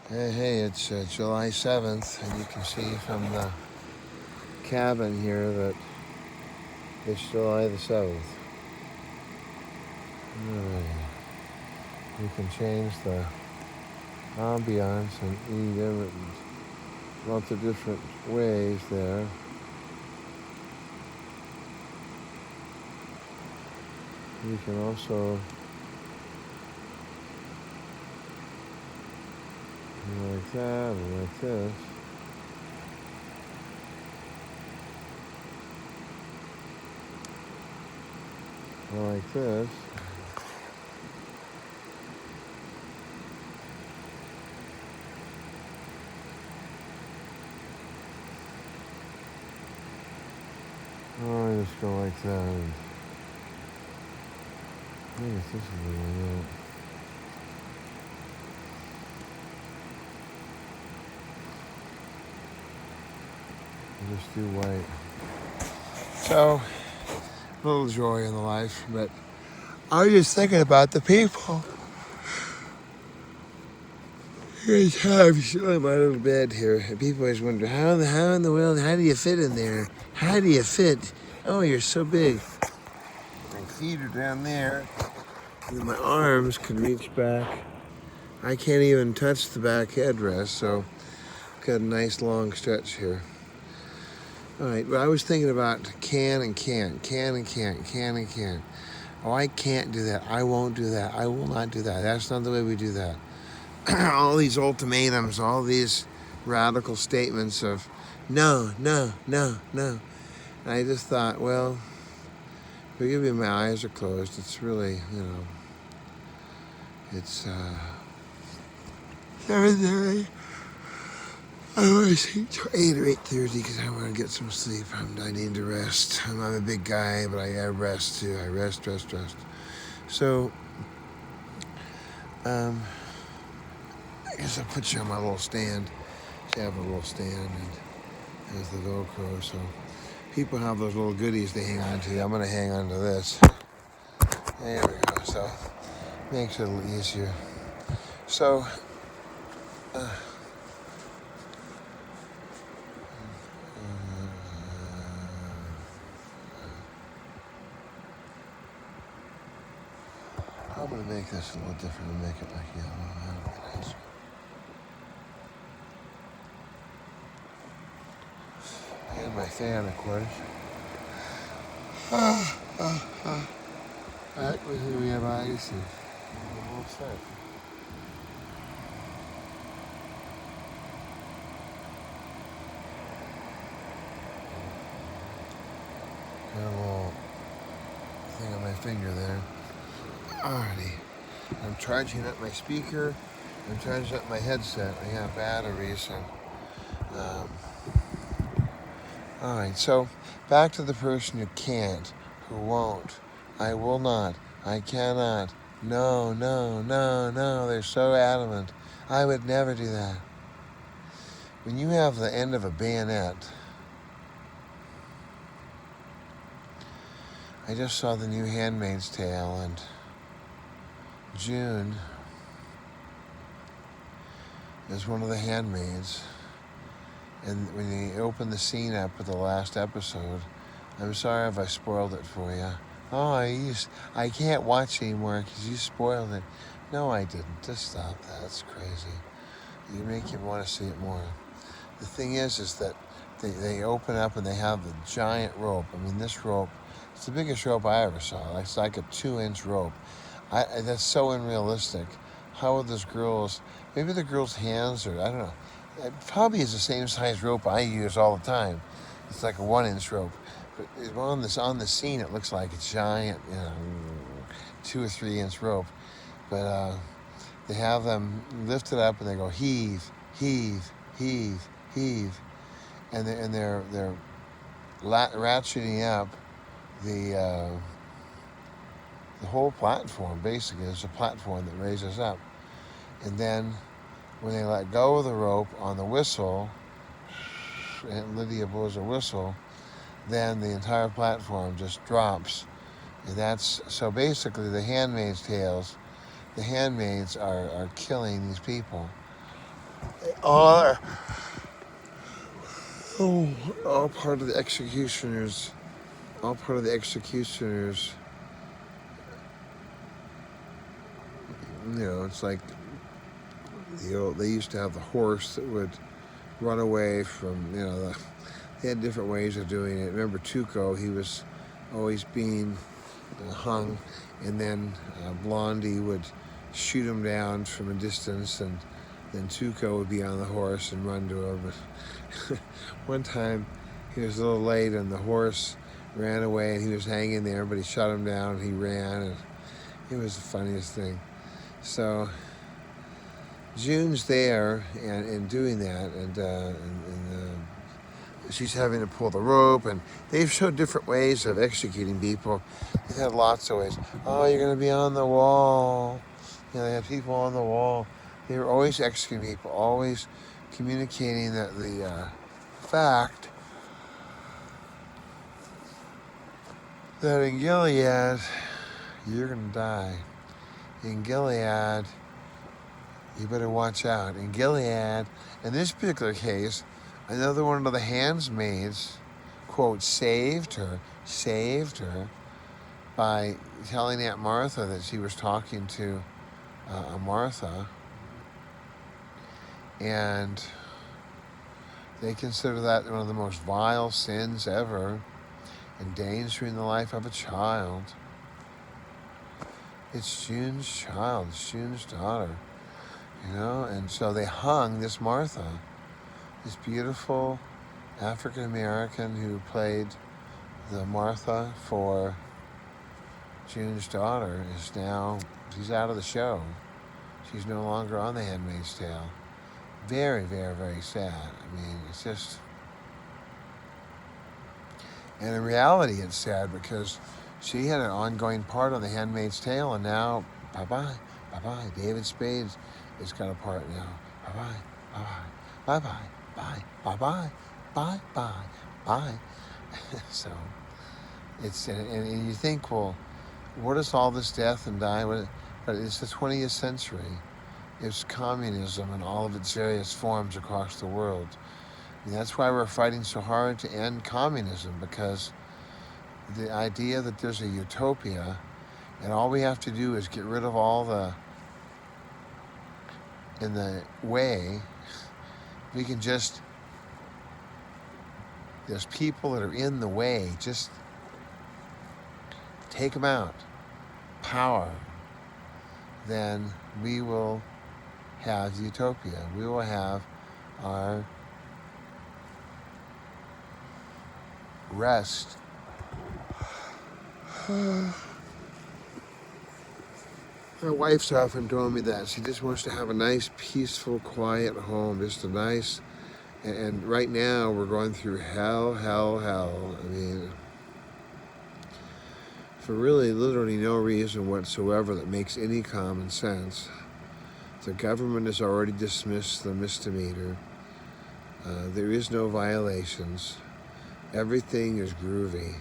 Hey, it's July 7th, and you can see from the cabin here that it's July the 7th. You can change the ambiance and eat in lots of different ways there. You can also do like that or like this. Or like this. Or I just go like that. I guess this is the way out. Just do white. So, a little joy in the life, but I was just thinking about the people. Here's how I'm sitting in my little bed here, and people always wonder, how in the world, how do you fit in there? How do you fit? Oh, you're so big. My feet are down there, and my arms can reach back. I can't even touch the back headrest, so I've got a nice long stretch here. All right, but I was thinking about can and can't. Oh, I can't do that. I won't do that. I will not do that. That's not the way we do that. All these ultimatums, all these radical statements of no. And I just thought, well, forgive me, my eyes are closed. It's really, it's 7:30. I want to sleep till 8 or 8:30 because I want to get some sleep. I need to rest. I'm a big guy, but I rest too. I rest. So, I guess I'll put you on my little stand. I have a little stand and there's the Velcro. So people have those little goodies they hang on to. I'm going to hang on to this. There we go. So makes it a little easier. So I'm going to make this a little different and make it like yellow. That'll be nice. And my fan, of course. Right, here we have ice and we're all set. Got a little thing on my finger there. Alrighty. I'm charging up my speaker. I'm charging up my headset. I got batteries and alright, so back to the person who can't, who won't, I will not, I cannot, no, they're so adamant. I would never do that. When you have the end of a bayonet, I just saw the new Handmaid's Tale, and June is one of the handmaids. And when you open the scene up with the last episode, I'm sorry if I spoiled it for you. Oh, I can't watch anymore because you spoiled it. No, I didn't. Just stop that. That's crazy. You make him want to see it more. The thing is that they open up and they have the giant rope. I mean, this rope, it's the biggest rope I ever saw. It's like a 2-inch rope. That's so unrealistic. How would those girls, maybe the girls' hands, or I don't know. It probably is the same size rope I use all the time. It's like a 1-inch rope. But on the scene, it looks like a giant, 2 or 3-inch rope. But they have them lift it up and they go heave, and they're ratcheting up the whole platform. Basically, there's a platform that raises up, and then when they let go of the rope on the whistle, and Lydia blows a whistle, then the entire platform just drops. And that's, so basically the handmaids are killing these people. all, all part of the executioners, all part of the executioners, it's like they used to have the horse that would run away from, they had different ways of doing it. Remember Tuco, he was always being hung, and then Blondie would shoot him down from a distance, and then Tuco would be on the horse and run to him. One time he was a little late and the horse ran away and he was hanging there, but he shot him down and he ran, and it was the funniest thing. So June's there and doing that, and she's having to pull the rope, and they've showed different ways of executing people. They've had lots of ways. Oh, you're going to be on the wall. They had people on the wall. They were always executing people, always communicating that the fact that in Gilead, you're going to die. In Gilead, you better watch out. In Gilead, in this particular case, another one of the handmaids, quote, saved her by telling Aunt Martha that she was talking to Martha, and they consider that one of the most vile sins ever, endangering the life of a child. It's June's child, it's June's daughter, and so they hung this Martha, this beautiful African-American who played the Martha for June's daughter she's out of the show. She's no longer on The Handmaid's Tale. Very, very, very sad. I mean, it's just... And in reality, it's sad because she had an ongoing part on The Handmaid's Tale, and now, bye-bye. David Spade has got a part now. Bye-bye. Bye. So, and you think, well, what is all this death and dying? But it's the 20th century. It's communism in all of its various forms across the world. And that's why we're fighting so hard to end communism, because the idea that there's a utopia and all we have to do is get rid of all in the way, we can just, there's people that are in the way, just take them out, power, then we will have utopia. We will have our rest. My wife's often told me that. She just wants to have a nice, peaceful, quiet home, just a nice, and right now we're going through hell. I mean, for really literally no reason whatsoever that makes any common sense. The government has already dismissed the misdemeanor. There is no violations. Everything is groovy.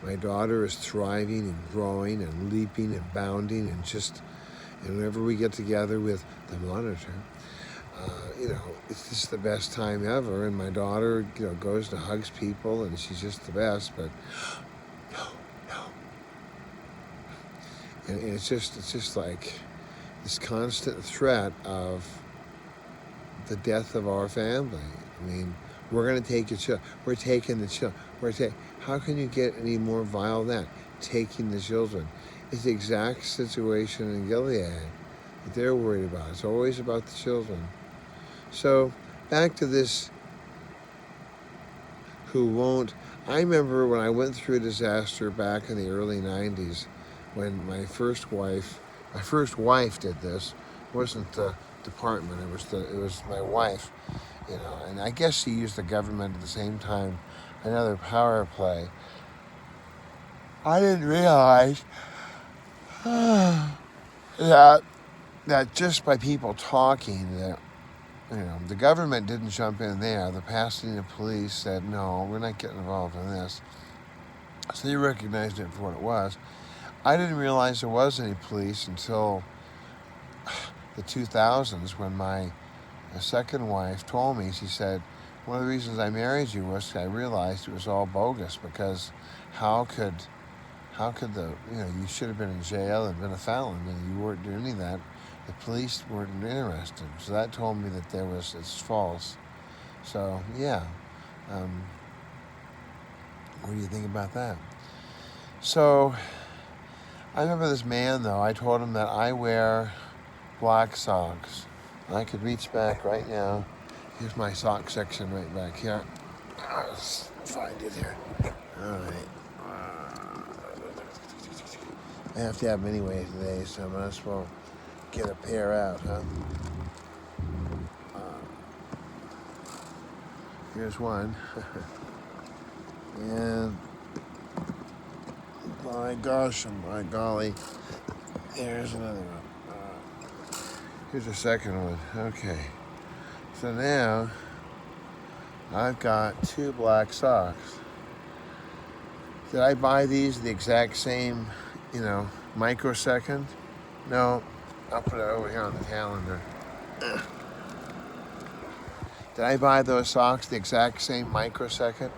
My daughter is thriving and growing and leaping and bounding, and whenever we get together with the monitor, it's just the best time ever. And my daughter, goes and hugs people, and she's just the best. But no. And it's just like this constant threat of the death of our family. I mean, we're going to take your children. We're taking the children. How can you get any more vile than that? Taking the children. It's the exact situation in Gilead that they're worried about. It's always about the children. So back to this who won't. I remember when I went through a disaster back in the early 90s when my first wife did this. It wasn't the department, it was my wife, and I guess she used the government at the same time, another power play. I didn't realize that just by people talking, that the government didn't jump in there. The Pasadena police said, no, we're not getting involved in this. So they recognized it for what it was. I didn't realize there was any police until the 2000s when my second wife told me, she said, one of the reasons I married you was I realized it was all bogus, because how could you should have been in jail and been a felon, and you weren't doing any of that. The police weren't interested. So that told me that it's false. So, yeah. What do you think about that? So, I remember this man, though. I told him that I wear black socks. I could reach back right now. Here's my sock section right back here. Let's find it here. All right. I have to have them anyway today, so I might as well get a pair out, huh? Here's one. And my gosh, and my golly, there's another one. Here's a second one. Okay. So now I've got 2 black socks. Did I buy these the exact same, microsecond? No, I'll put it over here on the calendar. Did I buy those socks the exact same microsecond?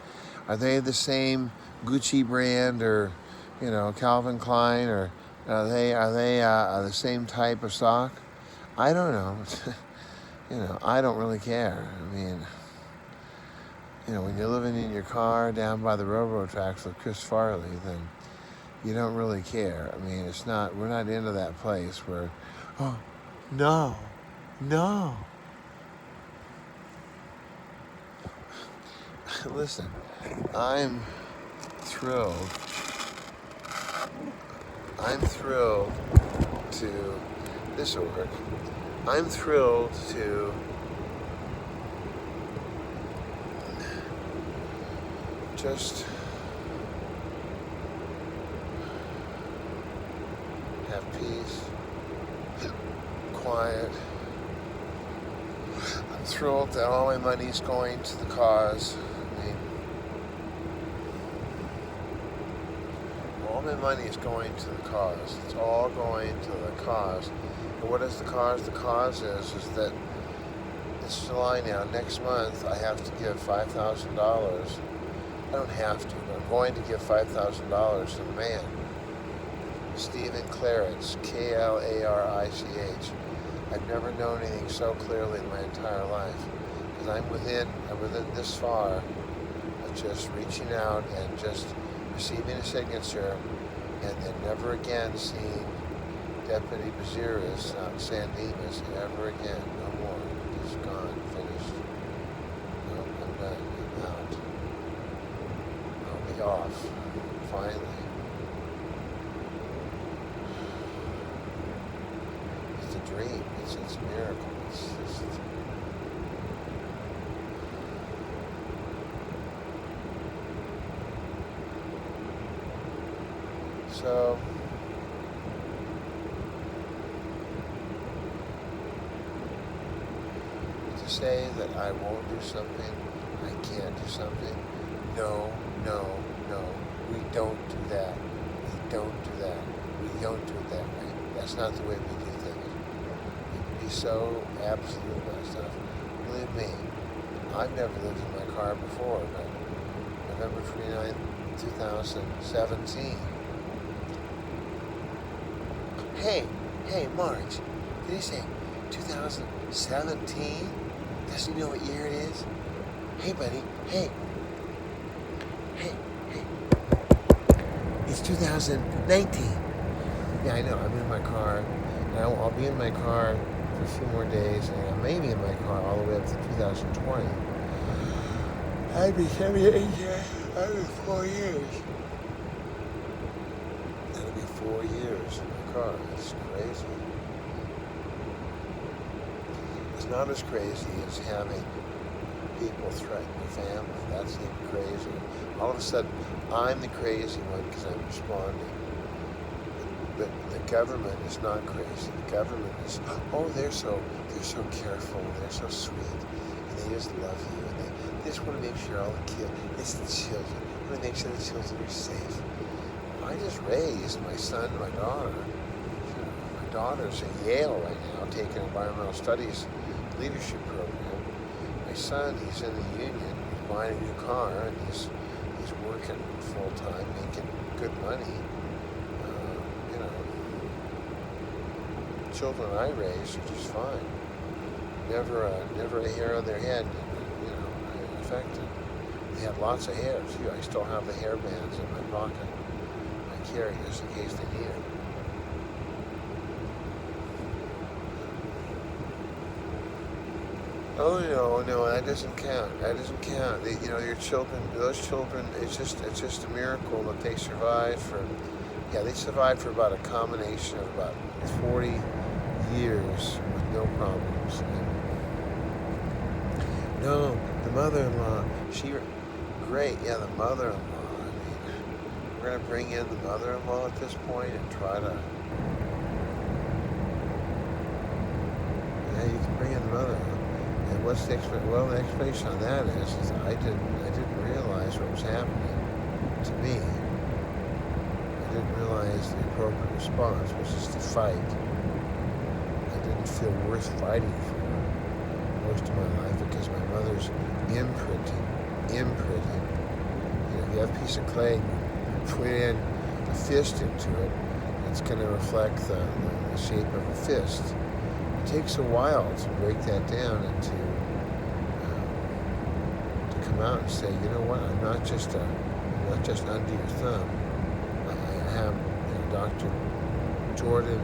Are they the same Gucci brand or, Calvin Klein, or are they the same type of sock? I don't know. I don't really care. I mean, when you're living in your car down by the railroad tracks with Chris Farley, then you don't really care. I mean, we're not into that place where, oh, no. Listen, I'm thrilled to, this will work. I'm thrilled to just have peace, quiet. I'm thrilled that all my money's going to the cause. All my money is going to the cause. It's all going to the cause. And what is the cause? The cause is that it's July now. Next month, I have to give $5,000. I don't have to, but I'm going to give $5,000 to the man, Stephen Claridge, K-L-A-R-I-C-H. I've never known anything so clearly in my entire life, because I'm within this far of just reaching out and just receiving a signature, and then never again seeing Deputy Baziris out in San Dimas ever again. No more. He's gone. Finished. No, I'm done. I'm out. I'll be off. Finally. It's a dream. It's a miracle. It's just... So, to say that I won't do something, I can't do something, no, we don't do that. We don't do that. We don't do it that way. That's not the way we do things. We'd be so absolute about stuff. Believe me, I've never lived in my car before, but November 29th, 2017. Hey, Marge, did he say 2017? Does he know what year it is? Hey, buddy, hey. It's 2019. Yeah, I know, I'm in my car. And I'll be in my car for a few more days, and I may be in my car all the way up to 2020. I'd be 78 years, I'd be 4 years. That'll be 4 years in my car. It's crazy. It's not as crazy as having people threaten your family. That's even crazier. All of a sudden, I'm the crazy one because I'm responding. But the government is not crazy. The government is, they're so careful, they're so sweet, and they just love you, and they just want to make sure all the kids, it's the children, they want to make sure the children are safe. I just raised my son and my daughter. My daughter's at Yale right now, taking environmental studies leadership program. My son, he's in the union, he's buying a new car, and he's working full time, making good money. You know, children I raised are just fine. Never a hair on their head, you know, affected. They had lots of hair too. I still have the hair bands in my pocket. I carry just in case they need it. Oh no, that doesn't count. That doesn't count. They, you know, your children, those children, it's just a miracle that they survived for. Yeah, they survived for about a combination of about 40 years with no problems. And no, the mother-in-law, great. Yeah, the mother-in-law. I mean, we're gonna bring in the mother-in-law at this point and try to. Yeah, you can bring in the mother-in-law. And what's the explanation? Well, the explanation on that is I didn't realize what was happening to me. I didn't realize the appropriate response, which is to fight. I didn't feel worth fighting for most of my life because my mother's imprinting. You know, if you have a piece of clay, you put in a fist into it, it's going to reflect the shape of a fist. It takes a while to break that down and to come out and say, you know what, I'm not just under your thumb. I have, you know, Dr. Jordan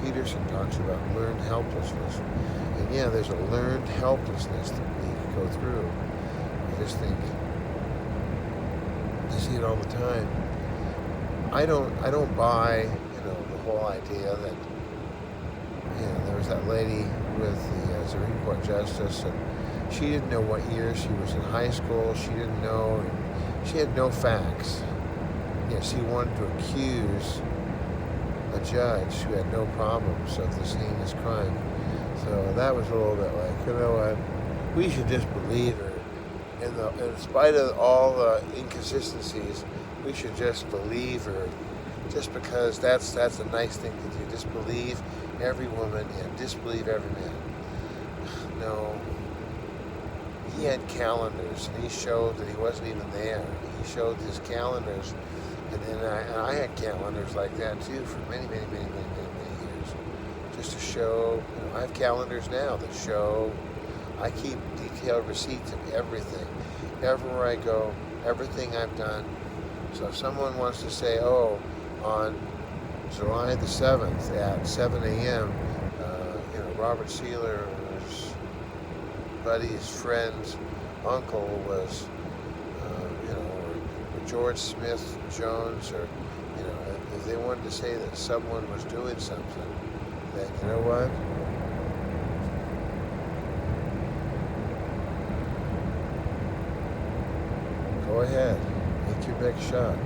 Peterson talks about learned helplessness. And yeah, there's a learned helplessness that we go through. I just think I see it all the time. I don't buy, you know, the whole idea that, you know, there was that lady with the Supreme Court justice, and she didn't know what year she was in high school. She didn't know. She had no facts. Yeah, she wanted to accuse a judge who had no problems of this heinous crime. So that was a little bit like, you know what, we should just believe her. In spite of all the inconsistencies, we should just believe her. Just because that's a nice thing to do. Just believe every woman and disbelieve every man. No. He had calendars, and he showed that he wasn't even there. He showed his calendars, and then I had calendars like that too for many years. Just to show, you know, I have calendars now that show, I keep detailed receipts of everything. Everywhere I go, everything I've done. So if someone wants to say, oh, on July the 7th at 7 a.m., you know, Robert Sealer's buddy's friend's uncle was, you know, or George Smith Jones, or, you know, if they wanted to say that someone was doing something, then you know what? Go ahead, make your big shot.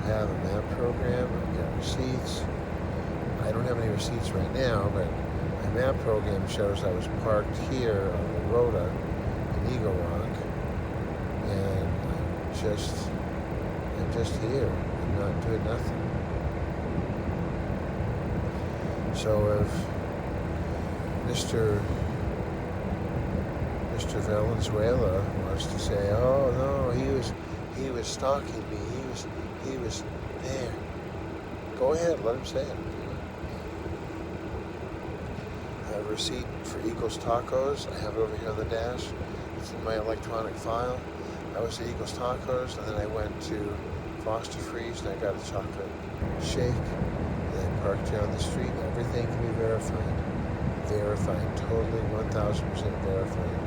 I have a map program, I've got receipts. I don't have any receipts right now, but my map program shows I was parked here on the Rhoda in Eagle Rock, and I'm just here. I'm not doing nothing. So if Mr. Valenzuela wants to say, oh no, he was stalking me, he was there. Go ahead, let him say it. I have a receipt for Eagles Tacos. I have it over here on the dash. It's in my electronic file. I was at Eagles Tacos, and then I went to Foster Freeze, and I got a chocolate shake, and then parked here on the street. Everything can be verified. Verified, totally 1,000% verified.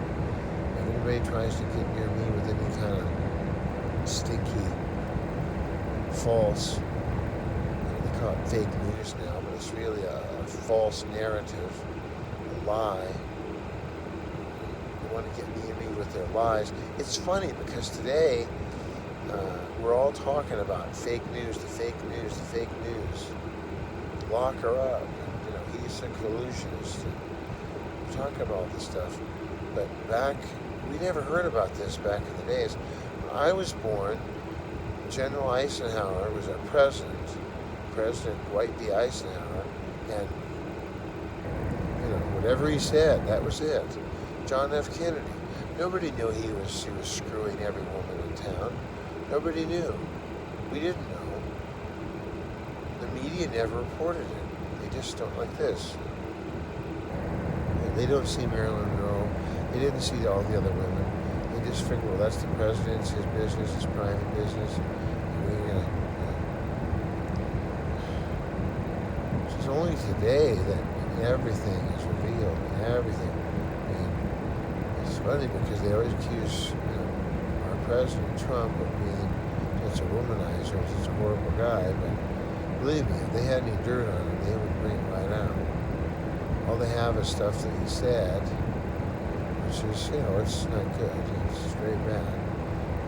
If anybody tries to get near me with any kind of stinky, false, they call it fake news now, but it's really a false narrative, a lie. They want to get near me with their lies. It's funny because today we're all talking about fake news, the fake news, the fake news. Lock her up. You know, he's a collusionist. We're talking about all this stuff. But we never heard about this back in the days. When I was born, General Eisenhower was our president, President Dwight D. Eisenhower, and Whatever he said, that was it. John F. Kennedy. Nobody knew he was screwing every woman in town. Nobody knew. We didn't know. The media never reported it. They just don't like this. They don't see Marilyn Monroe. They didn't see all the other women. They just figure, well, that's the president's, his business, his private business. It's only today that everything is revealed. Everything. I mean, it's funny because they always accuse our president, Trump, of being such a womanizer, such a horrible guy. But believe me, if they had any dirt on him, they would bring it right out. All they have is stuff that he said, which is, it's not good. It's very bad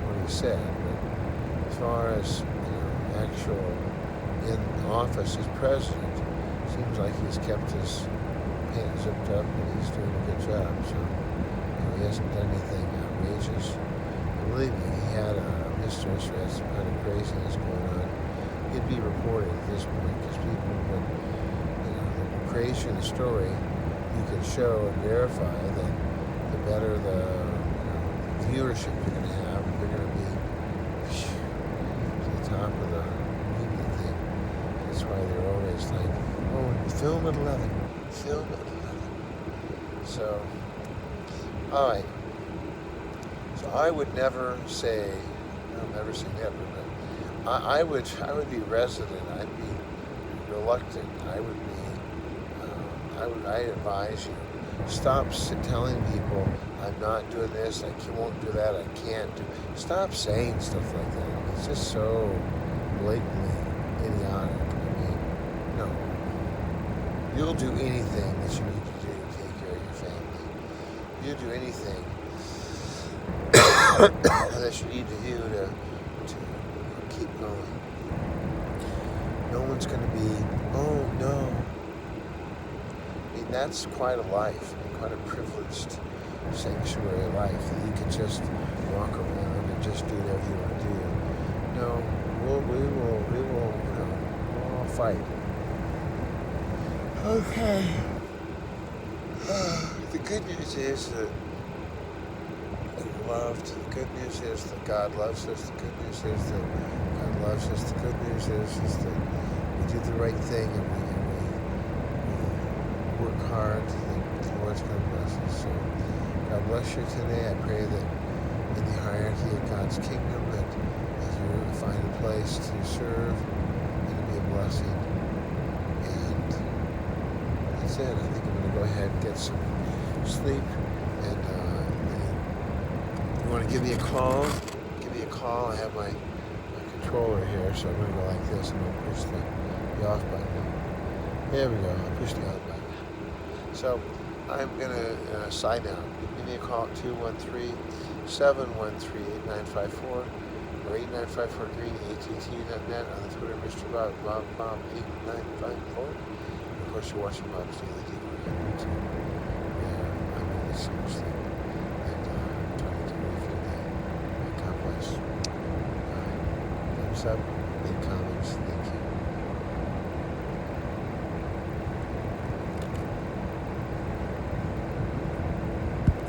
what he said. But as far as, actual in office as president, seems like he's kept his pants zipped up and he's doing a good job. So, he hasn't done anything outrageous. And believe me, he had a mistress who had some kind of craziness going on. It'd be reported at this point because people would, the crazier the story you can show and verify, that the better the viewership you're going to have. You're going to be to the top of the media thing. That's why they're always like, film at 11. Film at 11. So, alright. So I would never say, I'll never say never, but I would be resident. I'd be reluctant. I advise you, stop telling people, I'm not doing this, I won't do that, I can't do. Stop saying stuff like that. It's just so blatantly idiotic. I mean, no. You'll do anything that you need to do to take care of your family. You'll do anything that you need to do to keep going. No one's going to be, oh no. That's quite a life, quite a privileged sanctuary life that you can just walk around and just do whatever you want to do. No, we will, we'll all fight. Okay. The good news is that we're loved. The good news is that God loves us. The good news is that God loves us. The good news is that we do the right thing and we work hard. The Lord's going to bless us. So God bless you today. I pray that in the hierarchy of God's kingdom that you find a place to serve and to be a blessing. And that's it. I think I'm going to go ahead and get some sleep. And if you want to give me a call, I have my controller here, so I'm going to go like this and I'll push the off button. There we go. I'll push the off button. So I'm going to sign out. Give me a call at 213-713-8954 or 8954-GREEN, att.net, on the Twitter, Mr. Bob 8954. And of course, you're watching Bob's Daily Deal on YouTube. Yeah, I mean this seriously. And I'm trying to do it for today. God bless. Thumbs up, make comments.